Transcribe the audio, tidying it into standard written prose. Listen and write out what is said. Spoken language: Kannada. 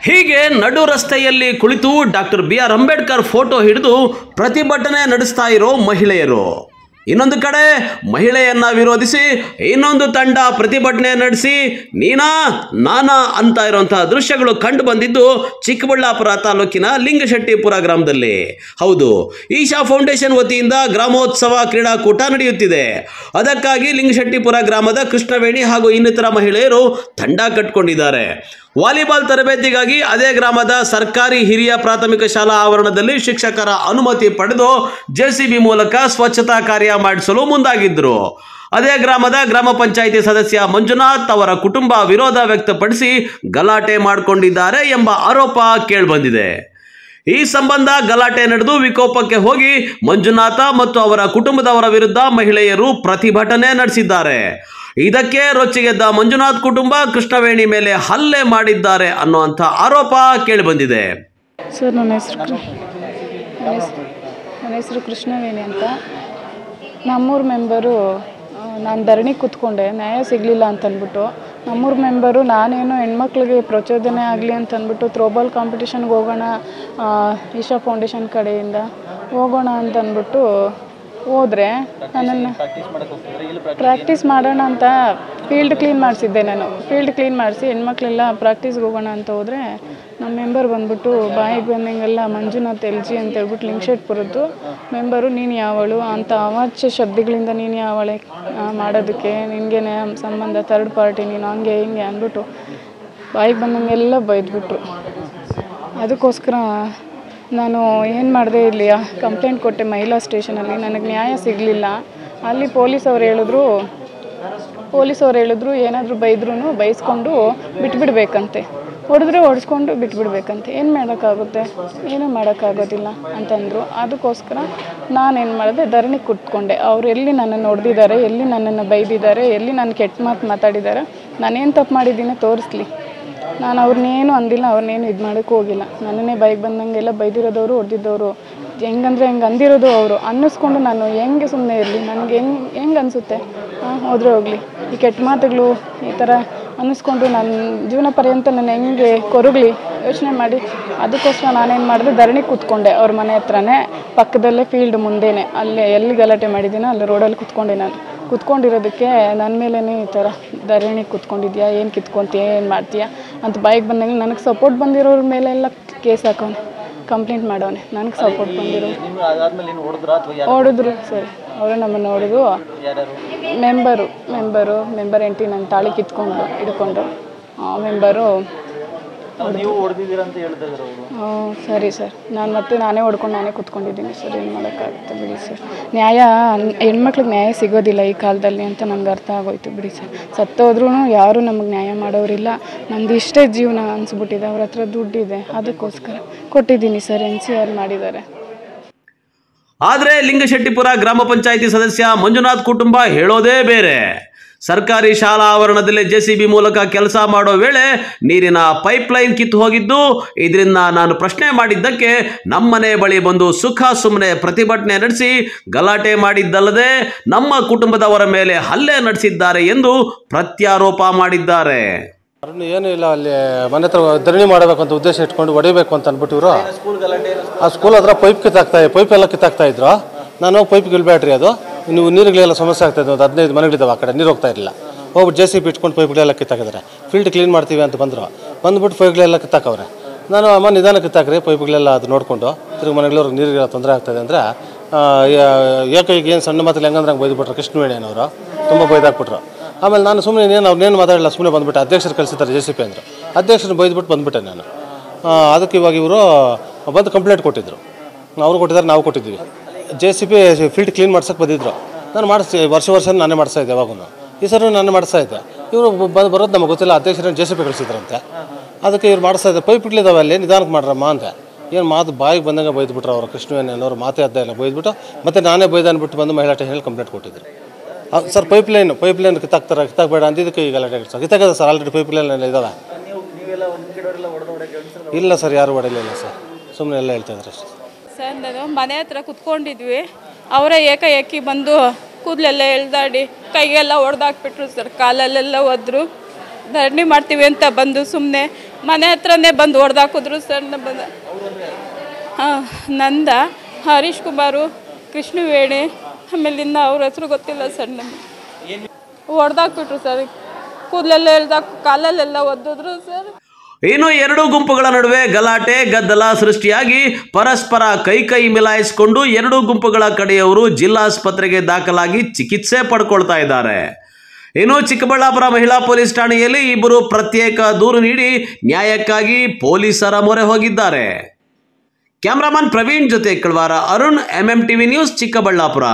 ಹೀಗೆ ನಡು ರಸ್ತೆಯಲ್ಲಿ ಕುಳಿತು ಡಾಕ್ಟರ್ BR ಅಂಬೇಡ್ಕರ್ ಫೋಟೋ ಹಿಡಿದು ಪ್ರತಿಭಟನೆ ನಡೆಸ್ತಾ ಇರೋ ಮಹಿಳೆಯರು. ಇನ್ನೊಂದು ಕಡೆ ಮಹಿಳೆಯನ್ನ ವಿರೋಧಿಸಿ ಇನ್ನೊಂದು ತಂಡ ಪ್ರತಿಭಟನೆ ನಡೆಸಿ ನೀನಾ ನಾನಾ ಅಂತ ಇರುವಂತಹ ದೃಶ್ಯಗಳು ಕಂಡು ಬಂದಿದ್ದು ಚಿಕ್ಕಬಳ್ಳಾಪುರ ತಾಲೂಕಿನ ಲಿಂಗಶೆಟ್ಟಿಪುರ ಗ್ರಾಮದಲ್ಲಿ. ಹೌದು, ಈಶಾ ಫೌಂಡೇಶನ್ ವತಿಯಿಂದ ಗ್ರಾಮೋತ್ಸವ ಕ್ರೀಡಾಕೂಟ ನಡೆಯುತ್ತಿದೆ. ಅದಕ್ಕಾಗಿ ಲಿಂಗಶೆಟ್ಟಿಪುರ ಗ್ರಾಮದ ಕೃಷ್ಣವೇಣಿ ಹಾಗೂ ಇನ್ನಿತರ ಮಹಿಳೆಯರು ತಂಡ ಕಟ್ಟಿಕೊಂಡಿದ್ದಾರೆ. ವಾಲಿಬಾಲ್ ತರಬೇತಿಗಾಗಿ ಅದೇ ಗ್ರಾಮದ ಸರ್ಕಾರಿ ಹಿರಿಯ ಪ್ರಾಥಮಿಕ ಶಾಲಾ ಆವರಣದಲ್ಲಿ ಶಿಕ್ಷಕರ ಅನುಮತಿ ಪಡೆದು JCB ಮೂಲಕ ಸ್ವಚ್ಛತಾ ಕಾರ್ಯ ಮಾಡಿಸಲು ಮುಂದಾಗಿದ್ದರು. ಅದೇ ಗ್ರಾಮದ ಗ್ರಾಮ ಪಂಚಾಯಿತಿ ಸದಸ್ಯ ಮಂಜುನಾಥ್ ಅವರ ಕುಟುಂಬ ವಿರೋಧ ವ್ಯಕ್ತಪಡಿಸಿ ಗಲಾಟೆ ಮಾಡಿಕೊಂಡಿದ್ದಾರೆ ಎಂಬ ಆರೋಪ ಕೇಳಿಬಂದಿದೆ. ಈ ಸಂಬಂಧ ಗಲಾಟೆ ನಡೆದು ವಿಕೋಪಕ್ಕೆ ಹೋಗಿ ಮಂಜುನಾಥ ಮತ್ತು ಅವರ ಕುಟುಂಬದವರ ವಿರುದ್ಧ ಮಹಿಳೆಯರು ಪ್ರತಿಭಟನೆ ನಡೆಸಿದ್ದಾರೆ. ಇದಕ್ಕೆ ರೊಚ್ಚಿಗೆದ್ದ ಮಂಜುನಾಥ್ ಕುಟುಂಬ ಕೃಷ್ಣವೇಣಿ ಮೇಲೆ ಹಲ್ಲೆ ಮಾಡಿದ್ದಾರೆ ಅನ್ನುವಂಥ ಆರೋಪ ಕೇಳಿಬಂದಿದೆ. ಸರ್, ನನ್ನ ಹೆಸರು ಕೃಷ್ಣವೇಣಿ ಅಂತ. ನಮ್ಮೂರು ಮೆಂಬರು ನಾನು ಧರಣಿ ಕೂತ್ಕೊಂಡೆ, ನ್ಯಾಯ ಸಿಗಲಿಲ್ಲ ಅಂತಂದ್ಬಿಟ್ಟು ನಮ್ಮೂರು ಮೆಂಬರು ನಾನೇನು ಹೆಣ್ಮಕ್ಳಿಗೆ ಪ್ರಚೋದನೆ ಆಗಲಿ ಅಂತಂದ್ಬಿಟ್ಟು ಥ್ರೋಬಾಲ್ ಕಾಂಪಿಟೇಷನ್ಗೆ ಹೋಗೋಣ, ಈಶಾ ಫೌಂಡೇಶನ್ ಕಡೆಯಿಂದ ಹೋಗೋಣ ಅಂತಂದ್ಬಿಟ್ಟು ಹೋದರೆ ನನ್ನನ್ನು ಪ್ರಾಕ್ಟೀಸ್ ಮಾಡೋಣ ಅಂತ ಫೀಲ್ಡ್ ಕ್ಲೀನ್ ಮಾಡಿಸಿದ್ದೆ. ನಾನು ಫೀಲ್ಡ್ ಕ್ಲೀನ್ ಮಾಡಿಸಿ ಹೆಣ್ಮಕ್ಳೆಲ್ಲ ಪ್ರಾಕ್ಟೀಸ್ಗೆ ಹೋಗೋಣ ಅಂತ ಹೋದರೆ ನಮ್ಮ ಮೆಂಬರ್ ಬಂದ್ಬಿಟ್ಟು ಬಾಯಿಗೆ ಬಂದಂಗೆಲ್ಲ ಮಂಜುನಾಥ್ LG ಅಂತ ಹೇಳ್ಬಿಟ್ಟು ಲಿಂಗಶೆಟ್ಟಿಪುರದ್ದು ಮೆಂಬರು, ನೀನು ಯಾವಳು ಅಂತ ಅವಾಚ್ಯ ಶಬ್ದಗಳಿಂದ ನೀನು ಯಾವಳೆ ಮಾಡೋದಕ್ಕೆ, ನಿನಗೇನೆ ಸಂಬಂಧ, ಥರ್ಡ್ ಪಾರ್ಟಿ ನೀನು, ಹಂಗೆ ಹಿಂಗೆ ಅಂದ್ಬಿಟ್ಟು ಬಾಯಿಗೆ ಬಂದಂಗೆಲ್ಲ ಬೈದ್ಬಿಟ್ರು. ಅದಕ್ಕೋಸ್ಕರ ನಾನು ಏನು ಮಾಡಿದೆ, ಇಲ್ಲಿ ಕಂಪ್ಲೇಂಟ್ ಕೊಟ್ಟೆ ಮಹಿಳಾ ಸ್ಟೇಷನಲ್ಲಿ. ನನಗೆ ನ್ಯಾಯ ಸಿಗಲಿಲ್ಲ. ಅಲ್ಲಿ ಪೊಲೀಸವ್ರು ಹೇಳಿದ್ರು ಏನಾದರೂ ಬೈಸ್ಕೊಂಡು ಬಿಟ್ಬಿಡ್ಬೇಕಂತೆ, ಹೊಡೆದ್ರೆ ಹೊಡೆಸ್ಕೊಂಡು ಬಿಟ್ಬಿಡ್ಬೇಕಂತೆ. ಏನು ಮಾಡೋಕ್ಕಾಗುತ್ತೆ, ಏನೂ ಮಾಡೋಕ್ಕಾಗೋದಿಲ್ಲ ಅಂತಂದರು. ಅದಕ್ಕೋಸ್ಕರ ನಾನೇನು ಮಾಡಿದೆ, ಧರಣಿ ಕೂತ್ಕೊಂಡೆ. ಅವ್ರು ಎಲ್ಲಿ ನನ್ನನ್ನು ಹೊಡೆದಿದ್ದಾರೆ, ಎಲ್ಲಿ ನನ್ನನ್ನು ಬೈದಿದ್ದಾರೆ, ಎಲ್ಲಿ ನಾನು ಕೆಟ್ಟ ಮಾತು ಮಾತಾಡಿದ್ದಾರೆ, ನಾನೇನು ತಪ್ಪು ಮಾಡಿದ್ದೀನಿ ತೋರಿಸ್ಲಿ. ನಾನು ಅವ್ರನ್ನೇನು ಅಂದಿಲ್ಲ, ಅವ್ರನ್ನೇನು ಇದು ಮಾಡೋಕ್ಕೆ ಹೋಗಿಲ್ಲ. ನನ್ನನ್ನೇ ಬೈಕ್ ಬಂದಂಗೆಲ್ಲ ಬೈದಿರೋದವರು, ಹೊಡೆದಿದ್ದವರು, ಹೆಂಗಂದರೆ ಹೆಂಗೆ ಅಂದಿರೋದು ಅವರು ಅನ್ನಿಸ್ಕೊಂಡು ನಾನು ಹೆಂಗೆ ಸುಮ್ಮನೆ ಇರಲಿ, ನನಗೆ ಹೆಂಗೆ ಅನಿಸುತ್ತೆ, ಹೋದರೆ ಹೋಗಲಿ. ಈ ಕೆಟ್ಟ ಮಾತುಗಳು ಈ ಥರ ಅನ್ನಿಸ್ಕೊಂಡು ನನ್ನ ಜೀವನ ಪರ್ಯಂತ ನಾನು ಹೆಂಗೆ ಕೊರಗಲಿ ಯೋಚನೆ ಮಾಡಿ, ಅದಕ್ಕೋಸ್ಕರ ನಾನೇನು ಮಾಡಿದೆ, ಧರಣಿ ಕೂತ್ಕೊಂಡೆ. ಅವ್ರ ಮನೆ ಹತ್ರನೇ ಪಕ್ಕದಲ್ಲೇ ಫೀಲ್ಡ್ ಮುಂದೆನೇ, ಅಲ್ಲೇ ಎಲ್ಲಿ ಗಲಾಟೆ ಮಾಡಿದ್ದೀನೋ ಅಲ್ಲಿ ರೋಡಲ್ಲಿ ಕೂತ್ಕೊಂಡೆ. ನಾನು ಕೂತ್ಕೊಂಡಿರೋದಕ್ಕೆ ನನ್ನ ಮೇಲೇ ಈ ಥರ ಧರಣಿ ಕೂತ್ಕೊಂಡಿದ್ಯಾ, ಏನು ಕಿತ್ಕೊತೀಯ, ಏನು ಮಾಡ್ತೀಯಾ ಅಂತ ಬಾಯಿಗೆ ಬಂದಂಗೆ ನನಗೆ ಸಪೋರ್ಟ್ ಬಂದಿರೋರ ಮೇಲೆಲ್ಲ ಕೇಸ್ ಹಾಕೋನೆ, ಕಂಪ್ಲೇಂಟ್ ಮಾಡೋನೆ. ನನಗೆ ಸಪೋರ್ಟ್ ಬಂದಿರೋ ಹೊಡೆದ್ರು ಸರ್, ಅವರು ನಮ್ಮನ್ನು ಹೊಡೆದು ಮೆಂಬರ್ ಎಂಟಿ ನನ್ನ ತಾಳಿ ಕಿತ್ಕೊಂಡು ಹಿಡ್ಕೊಂಡು ಮೆಂಬರು. ಸರಿ ಸರ್, ನಾನೇ ಹೊಡ್ಕೊಂಡು ನಾನೇ ಕೂತ್ಕೊಂಡಿದ್ದೀನಿ ಸರ್. ಏನು ಮಾಡೋಕ್ಕಾಗುತ್ತೆ ಬಿಡಿ ಸರ್. ನ್ಯಾಯ ಹೆಣ್ಮಕ್ಳಿಗೆ ನ್ಯಾಯ ಸಿಗೋದಿಲ್ಲ ಈ ಕಾಲದಲ್ಲಿ ಅಂತ ನನಗೆ ಅರ್ಥ ಆಗೋಯ್ತು ಬಿಡಿ ಸರ್. ಸತ್ತೋದ್ರೂ ಯಾರೂ ನಮಗೆ ನ್ಯಾಯ ಮಾಡೋರಿಲ್ಲ. ನಮ್ದು ಇಷ್ಟೇ ಜೀವನ ಅನಿಸ್ಬಿಟ್ಟಿದೆ. ಅವ್ರ ಹತ್ರ ದುಡ್ಡಿದೆ, ಅದಕ್ಕೋಸ್ಕರ ಕೊಟ್ಟಿದ್ದೀನಿ ಸರ್. NCR ಮಾಡಿದ್ದಾರೆ. ಆದರೆ ಲಿಂಗಶೆಟ್ಟಿಪುರ ಗ್ರಾಮ ಪಂಚಾಯಿತಿ ಸದಸ್ಯ ಮಂಜುನಾಥ್ ಕುಟುಂಬ ಹೇಳೋದೇ ಬೇರೆ. ಸರ್ಕಾರಿ ಶಾಲಾ ಆವರಣದಲ್ಲಿ JCB ಮೂಲಕ ಕೆಲಸ ಮಾಡೋ ವೇಳೆ ನೀರಿನ ಪೈಪ್ಲೈನ್ ಕಿತ್ತು ಹೋಗಿದ್ದು, ಇದರಿಂದ ನಾನು ಪ್ರಶ್ನೆ ಮಾಡಿದ್ದಕ್ಕೆ ನಮ್ಮನೆ ಬಳಿ ಬಂದು ಸುಮ್ಮನೆ ಪ್ರತಿಭಟನೆ ನಡೆಸಿ ಗಲಾಟೆ ಮಾಡಿದ್ದಲ್ಲದೆ ನಮ್ಮ ಕುಟುಂಬದವರ ಮೇಲೆ ಹಲ್ಲೆ ನಡೆಸಿದ್ದಾರೆ ಎಂದು ಪ್ರತ್ಯಾರೋಪ ಮಾಡಿದ್ದಾರೆ. ಏನೂ ಇಲ್ಲ, ಅಲ್ಲಿ ಮನೆ ಹತ್ರ ಧರಣಿ ಮಾಡಬೇಕಂತ ಉದ್ದೇಶ ಇಟ್ಕೊಂಡು ಹೊಡಿಬೇಕು ಅಂತ ಅಂದ್ಬಿಟ್ಟು ಇವರು ಆ ಸ್ಕೂಲ್ ಹತ್ರ ಪೈಪ್ ಎಲ್ಲ ಕಿತ್ತಾಕ್ತಾ ಇದ್ರು. ನಾನು ಪೈಪ್ ಗಿಲ್ಬೇಡ್ರಿ, ಅದು ನೀವು ನೀರುಗಳೆಲ್ಲ ಸಮಸ್ಯೆ ಆಗ್ತಾಯಿದೆ. ಒಂದು 15 ಮನೆಗಳಿದ್ದಾವೆ, ಆ ಕಡೆ ನೀರು ಹೋಗ್ತಾ ಇರಲಿಲ್ಲ. ಹೋಗ್ಬಿಟ್ಟು JCB ಇಟ್ಕೊಂಡು ಪೈಪ್ಗಳೆಲ್ಲ ಕಿತ್ತಾಕಿದ್ದಾರೆ. ಫೀಲ್ಡ್ ಕ್ಲೀನ್ ಮಾಡ್ತೀವಿ ಅಂತ ಬಂದುಬಿಟ್ಟು ಪೈಪ್ಗಳೆಲ್ಲ ಕಿತ್ತಾಕವ್ರೆ. ನಾನು ಅಮ್ಮ ನಿಧಾನ ಕಿತ್ತಾಕ್ರಿ ಪೈಪ್ಗಳೆಲ್ಲ ಅದು ನೋಡಿಕೊಂಡು, ತಿರುಗಿ ಮನೆಗಳವ್ರಿಗೆ ನೀರಿಗೆಲ್ಲ ತೊಂದರೆ ಆಗ್ತಾಯಿದೆ ಅಂದರೆ ಏಕೈಗೆ ಏನು ಸಣ್ಣ ಮಾತಲ್ಲಿ ಹೆಂಗಂದ್ರೆ ಹಂಗೆ ಬೈದ್ಬಿಟ್ರು ಕೃಷ್ಣವೇಣಿ ಅವರು, ತುಂಬ ಬೈದಾಕ್ಬಿಟ್ರು. ಆಮೇಲೆ ನಾನು ಸುಮ್ಮನೆ ಅವ್ರನ್ನೇನು ಮಾತಾಡಲ್ಲ, ಸುಮ್ಮನೆ ಬಂದುಬಿಟ್ಟೆ. ಅಧ್ಯಕ್ಷರು ಕಳಿಸಿದ್ದಾರೆ JCB ಅಂದರು. ಅಧ್ಯಕ್ಷರನ್ನ ಬೈದ್ಬಿಟ್ಟು ಬಂದುಬಿಟ್ಟೆ ನಾನು. ಅದಕ್ಕೆ ಇವಾಗ ಇವರು ಬಂದು ಕಂಪ್ಲೇಂಟ್ ಕೊಟ್ಟಿದ್ದರು. ಅವರು ಕೊಟ್ಟಿದ್ದಾರೆ, ನಾವು ಕೊಟ್ಟಿದ್ದೀವಿ. JCB ಫೀಲ್ಡ್ ಕ್ಲೀನ್ ಮಾಡ್ಸೋಕ್ಕೆ ಬಂದಿದ್ದರು. ನಾನು ವರ್ಷ ನಾನೇ ಮಾಡಿಸ್ತಾಯಿದ್ದೆ. ಯಾವಾಗೂ ಈ ಸರ್ ನಾನು ಮಾಡಿಸ್ತಾಯಿದ್ದೆ. ಇವರು ಬರೋದು ನಮಗೆ ಗೊತ್ತಿಲ್ಲ. ಅಧ್ಯಕ್ಷರನ್ನು JCB ಕಳಿಸಿದ್ರಂತೆ. ಅದಕ್ಕೆ ಇವ್ರು ಮಾಡಿಸ್ತಾಯಿದ್ದೆ. ಪೈಪ್ಗಳಿದ್ದಾವೆ ಅಲ್ಲಿ, ನಿಧಾನಕ್ಕೆ ಮಾಡ್ರಮ್ಮ ಅಂತ. ಏನು ಮಾತು ಬಾಯಿಗೆ ಬಂದಂಗೆ ಬೈದ್ಬಿಟ್ರು ಅವರು. ಕೃಷ್ಣವೇಣಿ ಅನ್ನೋರು ಮಾತೇ ಅದ್ದ ಇಲ್ಲ, ಬೈದ್ಬಿಟ್ಟು ಮತ್ತೆ ನಾನೇ ಬೈದು ಅಂದ್ಬಿಟ್ಟು ಬಂದು ಮಹಿಳಾ ಸ್ಟೇಷನಲ್ಲಿ ಕಂಪ್ಲೇಂಟ್ ಕೊಟ್ಟಿದ್ರು. ಸರ್ ಪೈಪ್ಲೈನ್ ಕಿತ್ತಾಕ್ಬೇಡ ಅಂದಿದ್ದಕ್ಕೆ ಈಗ ಗಲಾಟೆ ಕಿತ್ತಾಕದ ಸರ್. ಆಲ್ರೆಡಿ ಪೈಪ್ಲೈನ್ ಇದ್ದಾವೆ. ಇಲ್ಲ ಸರ್, ಯಾರು ಹೊಡೆಯಲಿಲ್ಲ ಸರ್, ಸುಮ್ಮನೆ ಎಲ್ಲ ಹೇಳ್ತಾ ಇದ್ದಾರೆ ಅಷ್ಟೇ ಸರ್. ನಾನು ಮನೆ ಹತ್ರ ಕುತ್ಕೊಂಡಿದ್ವಿ, ಅವರೇ ಏಕಾಏಕಿ ಬಂದು ಕೂದಲೆಲ್ಲ ಎಳ್ದಾಡಿ ಕೈಗೆಲ್ಲ ಹೊಡೆದಾಕ್ಬಿಟ್ರು ಸರ್, ಕಾಲಲ್ಲೆಲ್ಲ ಒದ್ರು. ಧರಣಿ ಮಾಡ್ತೀವಿ ಅಂತ ಬಂದು ಸುಮ್ಮನೆ ಮನೆ ಹತ್ರನೇ ಬಂದು ಹೊಡೆದಾಕಿದ್ರು ಸರ್. ನಂದ, ಹರೀಶ್ ಕುಮಾರು, ಕೃಷ್ಣವೇಣಿ, ಆಮೇಲೆ ಇನ್ನು ಅವ್ರ ಹೆಸರು ಗೊತ್ತಿಲ್ಲ ಸರ್. ನಮಗೆ ಹೊಡೆದಾಕ್ಬಿಟ್ರು ಸರ್, ಕೂದಲೆಲ್ಲ ಎಳ್ದಾಕು ಕಾಲಲ್ಲೆಲ್ಲ ಒದ್ದಿದ್ರು ಸರ್. ಇನ್ನು ಎರಡು ಗುಂಪುಗಳ ನಡುವೆ ಗಲಾಟೆ ಗದ್ದಲ ಸೃಷ್ಟಿಯಾಗಿ ಪರಸ್ಪರ ಕೈ ಮಿಲಾಯಿಸಿಕೊಂಡು ಎರಡು ಗುಂಪುಗಳ ಕಡೆಯವರು ಜಿಲ್ಲಾಸ್ಪತ್ರೆಗೆ ದಾಖಲಾಗಿ ಚಿಕಿತ್ಸೆ ಪಡ್ಕೊಳ್ತಾ ಇದ್ದಾರೆ. ಇನ್ನು ಚಿಕ್ಕಬಳ್ಳಾಪುರ ಮಹಿಳಾ ಪೊಲೀಸ್ ಠಾಣೆಯಲ್ಲಿ ಇಬ್ಬರು ಪ್ರತ್ಯೇಕ ದೂರು ನೀಡಿ ನ್ಯಾಯಕ್ಕಾಗಿ ಪೊಲೀಸರ ಮೊರೆ ಹೋಗಿದ್ದಾರೆ. ಕ್ಯಾಮರಾಮನ್ ಪ್ರವೀಣ್ ಜೊತೆ ಕಳ್ವಾರ ಅರುಣ್, MMTV ನ್ಯೂಸ್, ಚಿಕ್ಕಬಳ್ಳಾಪುರ.